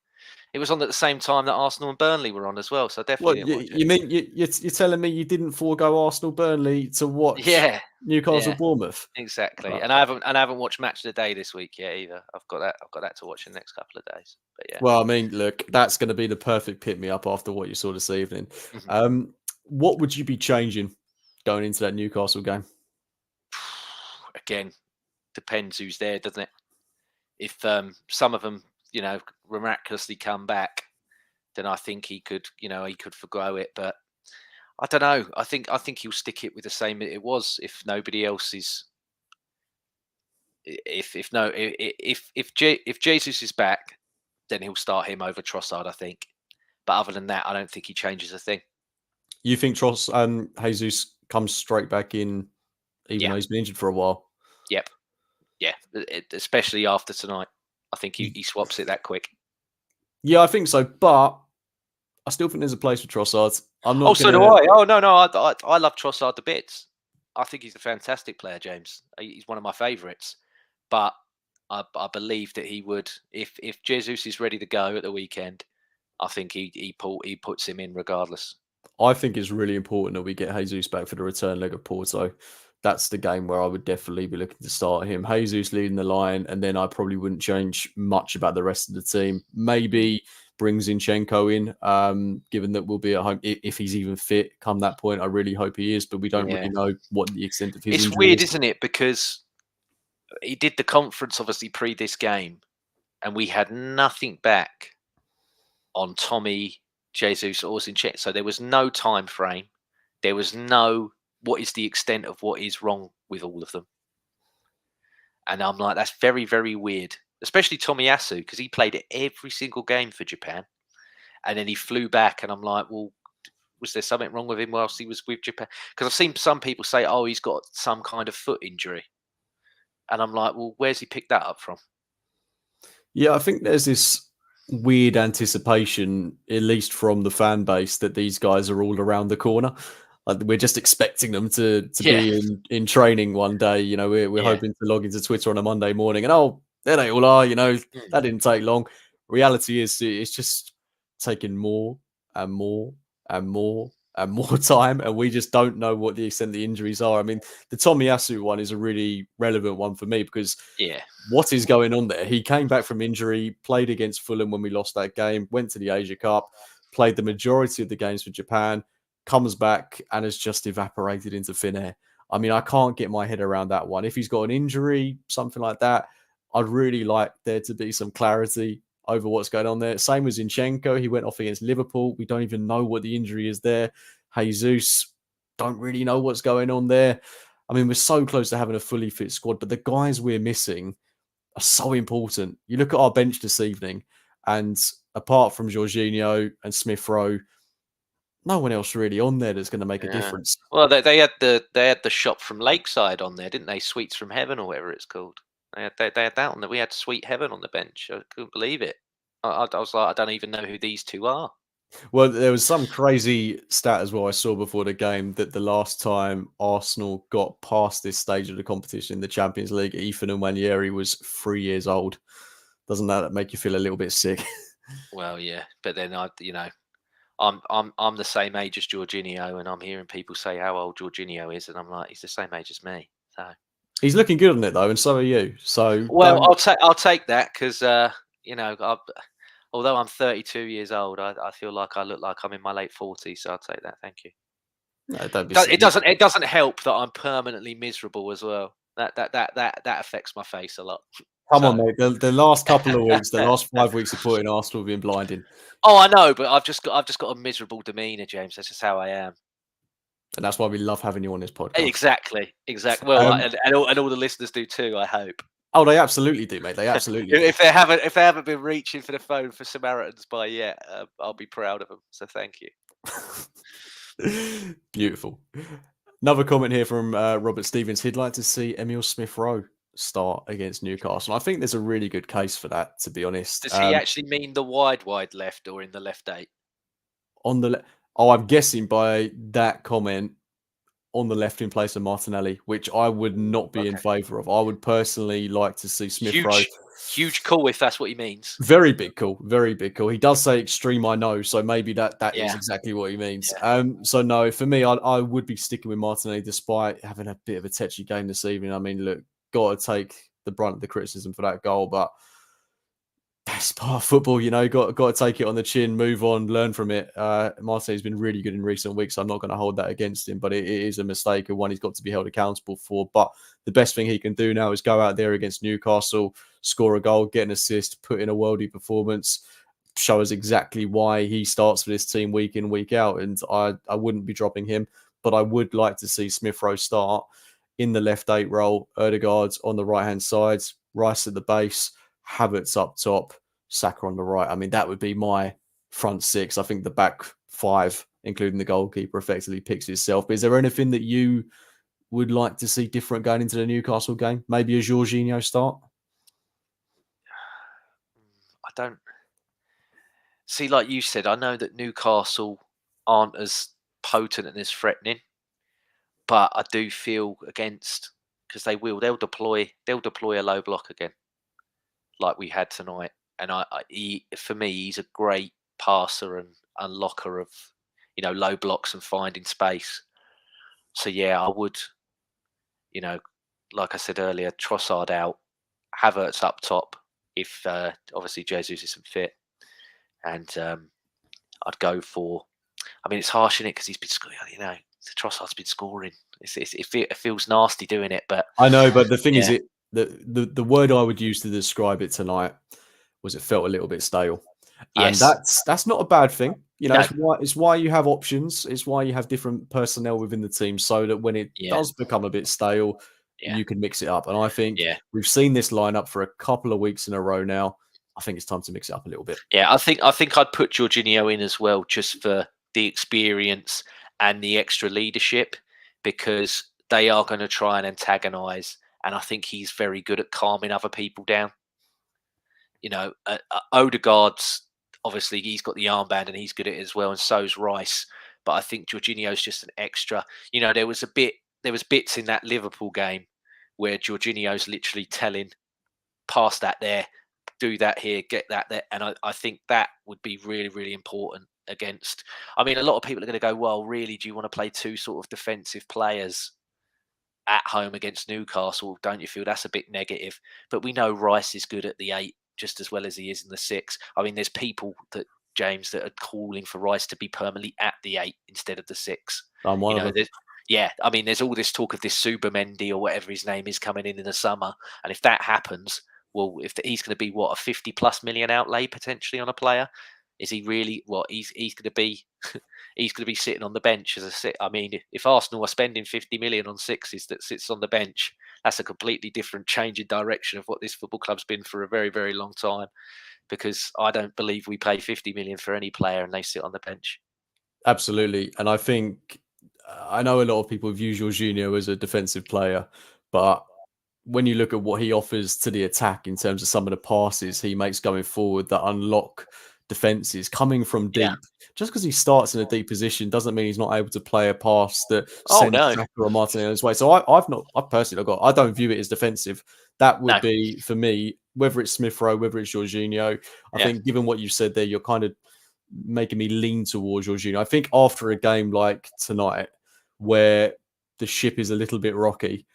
[SPEAKER 2] It was on at the same time that Arsenal and Burnley were on as well, so I
[SPEAKER 1] What
[SPEAKER 2] definitely didn't watch it.
[SPEAKER 1] you mean? You're telling me you didn't forego Arsenal Burnley to watch
[SPEAKER 2] Yeah,
[SPEAKER 1] Newcastle
[SPEAKER 2] yeah,
[SPEAKER 1] Bournemouth?
[SPEAKER 2] exactly.
[SPEAKER 1] Right.
[SPEAKER 2] And I haven't watched Match of the Day this week yet either. I've got that to watch in the next couple of days. But yeah.
[SPEAKER 1] Well, I mean, look, that's going to be the perfect pick me up after what you saw this evening.
[SPEAKER 2] Mhm.
[SPEAKER 1] What would you be changing going into that Newcastle game?
[SPEAKER 2] Again, depends who's there, doesn't it? If some of them, miraculously come back, then I think he could forgo it. But I don't know. I think he'll stick it with the same it was if nobody else is. If Jesus is back, then he'll start him over Trossard, I think. But other than that, I don't think he changes a thing.
[SPEAKER 1] You think Jesus comes straight back in, even though he's been injured for a while?
[SPEAKER 2] Yep. Yeah. Especially after tonight. I think he swaps it that quick.
[SPEAKER 1] Yeah, I think so. But I still think there's a place for Trossard. I'm not.
[SPEAKER 2] So do I. Oh no, I love Trossard to bits. I think he's a fantastic player, James. He's one of my favourites. But I believe that he would, if Jesus is ready to go at the weekend, I think he puts him in regardless.
[SPEAKER 1] I think it's really important that we get Jesus back for the return leg of Porto. That's the game where I would definitely be looking to start him. Jesus leading the line, and then I probably wouldn't change much about the rest of the team. Maybe bring Zinchenko in, given that we'll be at home if he's even fit come that point. I really hope he is, but we don't really know what the extent of his injury is.
[SPEAKER 2] It's weird, isn't it? Because he did the conference obviously pre this game, and we had nothing back on Tommy, Jesus, or Zinchenko. So there was no time frame. There was no what is the extent of what is wrong with all of them. And I'm like, that's very, very weird. Especially Tomiyasu, because he played every single game for Japan. And then he flew back, and I'm like, well, was there something wrong with him whilst he was with Japan? Because I've seen some people say, oh, he's got some kind of foot injury. And I'm like, well, where's he picked that up from?
[SPEAKER 1] Yeah, I think there's this weird anticipation, at least from the fan base, that these guys are all around the corner. Like we're just expecting them to be in training one day. We're hoping to log into Twitter on a Monday morning and there they all are. That didn't take long. Reality is it's just taking more and more and more and more time, and we just don't know what the extent of the injuries are. I mean, the Tomiyasu one is a really relevant one for me because what is going on there? He came back from injury, played against Fulham when we lost that game, went to the Asia Cup, played the majority of the games for Japan, comes back and has just evaporated into thin air. I mean, I can't get my head around that one. If he's got an injury, something like that, I'd really like there to be some clarity over what's going on there. Same with Zinchenko. He went off against Liverpool. We don't even know what the injury is there. Jesus, don't really know what's going on there. I mean, we're so close to having a fully fit squad, but the guys we're missing are so important. You look at our bench this evening, and apart from Jorginho and Smith Rowe, no one else really on there that's going to make a
[SPEAKER 2] Yeah.
[SPEAKER 1] difference.
[SPEAKER 2] Well, they had the shop from Lakeside on there, didn't they? Sweets from Heaven or whatever it's called. They had that on there. We had Sweet Heaven on the bench. I couldn't believe it. I was like, I don't even know who these two are.
[SPEAKER 1] Well, there was some crazy stat as well I saw before the game that the last time Arsenal got past this stage of the competition in the Champions League, Ethan Nwaneri was 3 years old. Doesn't that make you feel a little bit sick?
[SPEAKER 2] Well, yeah, but then I'm the same age as Jorginho, and I'm hearing people say how old Jorginho is, and I'm like, he's the same age as me. So,
[SPEAKER 1] He's looking good on it though, and so are you. So
[SPEAKER 2] well,
[SPEAKER 1] don't.
[SPEAKER 2] I'll take that because although I'm 32 years old, I feel like I look like I'm in my late 40s. So I'll take that. Thank you.
[SPEAKER 1] No, don't be
[SPEAKER 2] It
[SPEAKER 1] silly.
[SPEAKER 2] doesn't help that I'm permanently miserable as well. That affects my face a lot.
[SPEAKER 1] Come on,
[SPEAKER 2] So
[SPEAKER 1] mate. The last couple of weeks, the last 5 weeks supporting Arsenal have been blinding.
[SPEAKER 2] oh, I know, but I've just got a miserable demeanour, James. That's just how I am.
[SPEAKER 1] And that's why we love having you on this podcast.
[SPEAKER 2] Exactly. Well,
[SPEAKER 1] Um,
[SPEAKER 2] and all the listeners do too. I hope.
[SPEAKER 1] oh, they absolutely do, mate. They absolutely do.
[SPEAKER 2] If they haven't been reaching for the phone for Samaritans by yet, I'll be proud of them. So thank you.
[SPEAKER 1] Beautiful. Another comment here from Robert Stevens. He'd like to see Emil Smith Rowe start against Newcastle. I think there's a really good case for that, to be honest.
[SPEAKER 2] Does he actually mean the wide left or in the left 8?
[SPEAKER 1] On the I'm guessing by that comment on the left in place of Martinelli, which I would not be in favour of. I would personally like to see Smith Rowe.
[SPEAKER 2] Huge call if that's what he means.
[SPEAKER 1] Very big call. Very big call. He does say extreme, I know, so maybe that is exactly what he means.
[SPEAKER 2] Yeah.
[SPEAKER 1] So no, for me, I would be sticking with Martinelli despite having a bit of a tetchy game this evening. I mean, look, got to take the brunt of the criticism for that goal, but that's part of football, got to take it on the chin, move on, learn from it. Martinelli's been really good in recent weeks. So I'm not going to hold that against him, but it is a mistake and one he's got to be held accountable for. But the best thing he can do now is go out there against Newcastle, score a goal, get an assist, put in a worldy performance, show us exactly why he starts for this team week in, week out. And I wouldn't be dropping him, but I would like to see Smith Rowe start in the left 8 role, Odegaard's on the right-hand side, Rice at the base, Havertz up top, Saka on the right. I mean, that would be my front 6. I think the back 5, including the goalkeeper, effectively picks itself. But is there anything that you would like to see different going into the Newcastle game? Maybe a Jorginho start?
[SPEAKER 2] I don't see, like you said, I know that Newcastle aren't as potent and as threatening, but I do feel against because they'll deploy a low block again, like we had tonight. And for me, he's a great passer and unlocker of low blocks and finding space. So yeah, I would, like I said earlier, Trossard out, Havertz up top if obviously Jesus isn't fit, and I'd go for. I mean, it's harsh in it because he's been, Trossard's been scoring. It feels nasty doing it, but
[SPEAKER 1] I know, but the thing is,
[SPEAKER 2] yeah.
[SPEAKER 1] the word I would use to describe it tonight was it felt a little bit stale, and
[SPEAKER 2] Yes.
[SPEAKER 1] that's not a bad thing.
[SPEAKER 2] No.
[SPEAKER 1] It's why you have options. It's why you have different personnel within the team, so that when it
[SPEAKER 2] Yeah.
[SPEAKER 1] does become a bit stale,
[SPEAKER 2] Yeah.
[SPEAKER 1] you can mix it up. And I think
[SPEAKER 2] Yeah.
[SPEAKER 1] we've seen this lineup for a couple of weeks in a row now. I think it's time to mix it up a little bit.
[SPEAKER 2] Yeah, I think I'd put Jorginho in as well, just for the experience and the extra leadership, because they are going to try and antagonise, and I think he's very good at calming other people down. Odegaard's obviously he's got the armband and he's good at it as well, and so's Rice. But I think Jorginho's just an extra. There was bits in that Liverpool game where Jorginho's literally telling, pass that there, do that here, get that there. And I think that would be really, really important against. I mean, a lot of people are going to go, well, really, do you want to play 2 sort of defensive players at home against Newcastle? Don't you feel that's a bit negative? But we know Rice is good at the 8 just as well as he is in the 6. I mean, there's people that James, that are calling for Rice to be permanently at the 8 instead of the 6.
[SPEAKER 1] I'm one of them.
[SPEAKER 2] Yeah, I mean, there's all this talk of this Subamendi or whatever his name is coming in the summer, and if that happens, well, he's going to be what, a 50+ million outlay potentially on a player. Is he really what he's going to be? He's going to be sitting on the bench as a sit. I mean, if Arsenal are spending 50 million on sixes that sits on the bench, that's a completely different change in direction of what this football club's been for a very, very long time. Because I don't believe we pay 50 million for any player and they sit on the bench.
[SPEAKER 1] Absolutely, and I think I know a lot of people view Jorginho as a defensive player, but when you look at what he offers to the attack in terms of some of the passes he makes going forward that unlock defenses coming from
[SPEAKER 2] Yeah.
[SPEAKER 1] deep, just because he starts in a deep position doesn't mean he's not able to play a pass that
[SPEAKER 2] Oh,
[SPEAKER 1] sends
[SPEAKER 2] no.
[SPEAKER 1] Saka or Martinelli's way. So I personally I don't view it as defensive. That would be for me, whether it's Smith Rowe, whether it's Jorginho. I think given what you said there, you're kind of making me lean towards Jorginho. I think after a game like tonight, where the ship is a little bit rocky,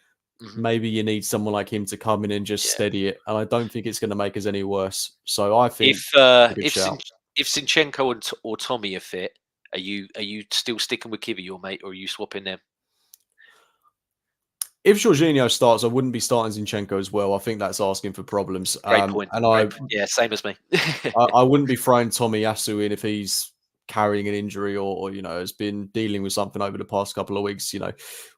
[SPEAKER 1] maybe you need someone like him to come in and just steady it. And I don't think it's going to make us any worse. So I think
[SPEAKER 2] if Zinchenko or Tommy are fit, are you still sticking with Kivior, mate, or are you swapping them?
[SPEAKER 1] If Jorginho starts, I wouldn't be starting Zinchenko as well. I think that's asking for problems.
[SPEAKER 2] Great point. And same as me.
[SPEAKER 1] I wouldn't be throwing Tomiyasu in if he's carrying an injury or has been dealing with something over the past couple of weeks.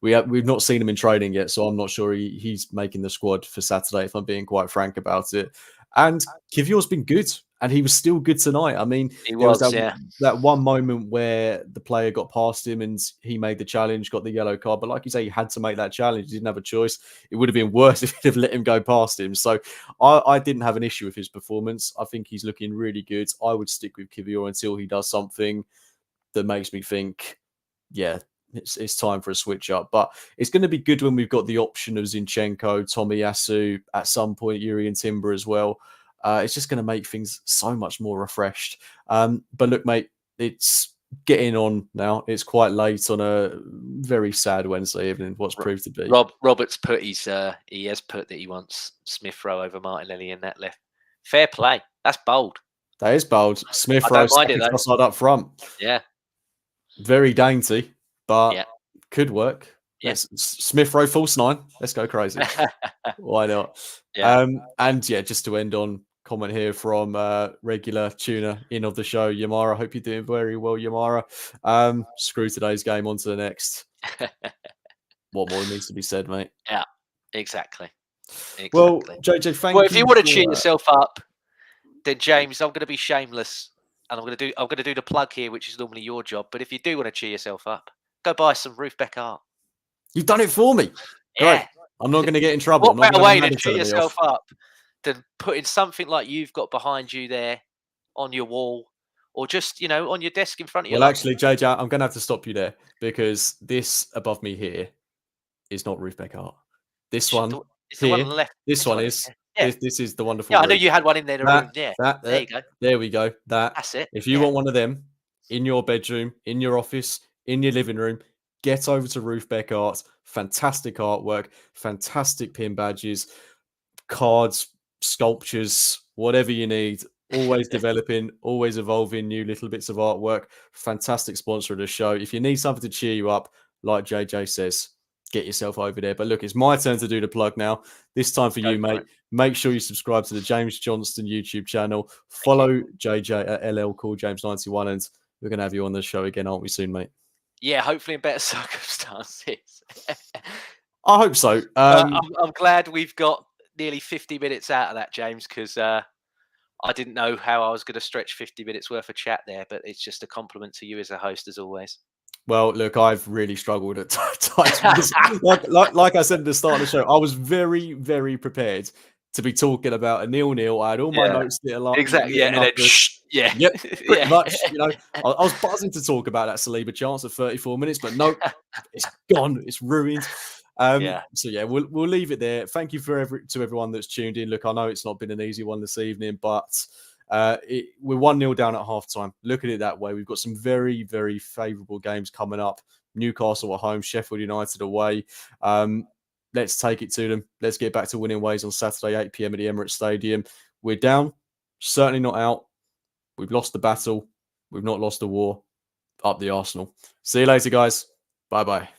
[SPEAKER 1] We've not seen him in training yet, so I'm not sure he's making the squad for Saturday, if I'm being quite frank about it. And Kivior's been good, and he was still good tonight. I mean, there was that one moment where the player got past him and he made the challenge, got the yellow card. But like you say, he had to make that challenge. He didn't have a choice. It would have been worse if he'd have let him go past him. So I didn't have an issue with his performance. I think he's looking really good. I would stick with Kivior until he does something that makes me think, it's time for a switch up. But it's going to be good when we've got the option of Zinchenko, Tomiyasu, at some point Yuri and Timber as well. It's just going to make things so much more refreshed. But look, mate, it's getting on now. It's quite late on a very sad Wednesday evening, what's proved to be.
[SPEAKER 2] Robert's put he has put that he wants Smith Rowe over Martinelli in that left. Fair play. That's bold.
[SPEAKER 1] That is bold. Smith Rowe side up front.
[SPEAKER 2] Yeah.
[SPEAKER 1] Very dainty, but could work. Yes, Smith Rowe false 9. Let's go crazy. Why not? And just to end on comment here from regular tuner in of the show, Yamara. Hope you're doing very well, Yamara. Screw today's game, on to the next. What more needs to be said, mate?
[SPEAKER 2] Yeah, exactly.
[SPEAKER 1] Well, JJ, thank you.
[SPEAKER 2] Well, if you want to cheer yourself up, then James, I'm going to be shameless, and I'm going to do the plug here, which is normally your job. But if you do want to cheer yourself up, go buy some Ruth Beck art.
[SPEAKER 1] You've done it for me.
[SPEAKER 2] Yeah.
[SPEAKER 1] Great. I'm not going to get in trouble.
[SPEAKER 2] What better way to cheer yourself up than putting something like you've got behind you there on your wall, or just on your desk in front of you?
[SPEAKER 1] Well, actually, JJ, I'm going to have to stop you there, because this above me here is not Ruth Beck art. This one
[SPEAKER 2] the one on the left.
[SPEAKER 1] This one is. Yeah. This is the wonderful.
[SPEAKER 2] Yeah, I know you had one in there. Room. Yeah, there you go.
[SPEAKER 1] There we go.
[SPEAKER 2] That's it.
[SPEAKER 1] If you want one of them in your bedroom, in your office, in your living room, get over to Ruth Beck Art. Fantastic artwork, fantastic pin badges, cards, sculptures, whatever you need. Always developing, always evolving new little bits of artwork. Fantastic sponsor of the show. If you need something to cheer you up, like JJ says, get yourself over there. But look, it's my turn to do the plug now. This time for you, mate. Make sure you subscribe to the James Johnston YouTube channel. Follow JJ at LL Cool James 91, and we're going to have you on the show again, aren't we, soon, mate?
[SPEAKER 2] Yeah, hopefully in better circumstances.
[SPEAKER 1] I hope so.
[SPEAKER 2] I'm glad we've got nearly 50 minutes out of that, James, because I didn't know how I was going to stretch 50 minutes worth of chat there, but it's just a compliment to you as a host, as always.
[SPEAKER 1] Well, look, I've really struggled at times. like I said at the start of the show, I was very, very prepared to be talking about a 0-0. I had all my notes there.
[SPEAKER 2] Exactly. Yeah. And then,
[SPEAKER 1] Yep. Pretty much. I was buzzing to talk about that Saliba chance at 34 minutes, but no, it's gone. It's ruined. So yeah, we'll leave it there. Thank you to everyone that's tuned in. Look, I know it's not been an easy one this evening, but we're 1-0 down at half-time. Look at it that way. We've got some very, very favourable games coming up. Newcastle at home, Sheffield United away. Let's take it to them. Let's get back to winning ways on Saturday, 8 p.m. at the Emirates Stadium. We're down, certainly not out. We've lost the battle. We've not lost a war. Up the Arsenal. See you later, guys. Bye bye.